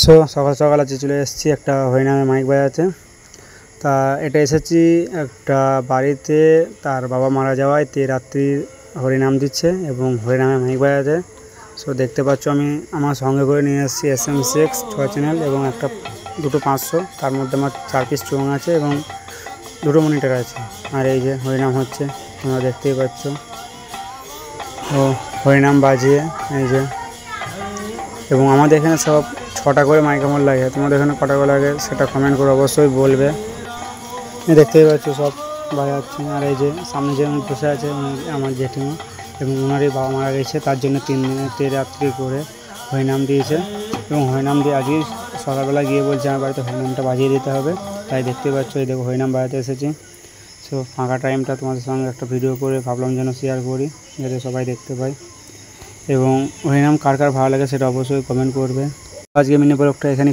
So সকাল সকাল আজকে চলে এসেছি একটা হরিনামের মাইক বাজাতে। তা এটা এসেছি একটা বাড়িতে, তার বাবা মারা যাওয়ায় রাত্রি হরিনাম দিচ্ছে এবং হরিনামের মাইক বাজাতে। সো দেখতে পাচ্ছ আমি আমার সঙ্গে করে নিয়ে এসেছি SM6 6 চ্যানেল এবং দুটো 500, তার মধ্যে আমার 4 পিস চোঙ আছে এবং দুটো মনিটর আছে। আর এই যে হরিনাম হচ্ছে, তোমরা দেখতেই পাচ্ছ। ও হরিনাম বাজিয়ে এই যে, এবং আমাদের এখানে সব 6টা করে মাইক আমার লাগে। তোমাদের এখানে কটা করে লাগে সেটা কমেন্ট করে অবশ্যই বলবে। দেখতেই পাচ্ছ সব বাজাচ্ছে। আর এই যে সামনে যে বসে আছে আমার জেঠিমা, এবং ওনারই বাবা মারা গেছে, তার জন্য 3 দিনে রাত্রি করে হরিনাম দিয়েছে। এবং হরিনাম দিয়ে আজকে সকালবেলা গিয়ে বলছে আমার বাড়িতে হরিনামটা বাজিয়ে দিতে হবে। তাই দেখতে পাচ্ছ এই দেখো হরিনাম বাজাতে এসেছি। সো ফাঁকা টাইমটা তোমাদের সঙ্গে একটা ভিডিও করে ভাবলাম যেন শেয়ার করি, যাতে সবাই দেখতে পায়। এবং হরিনাম কার কার ভালো লাগে সেটা অবশ্যই কমেন্ট করবে। আজকে মিনি ব্লগটা এখানে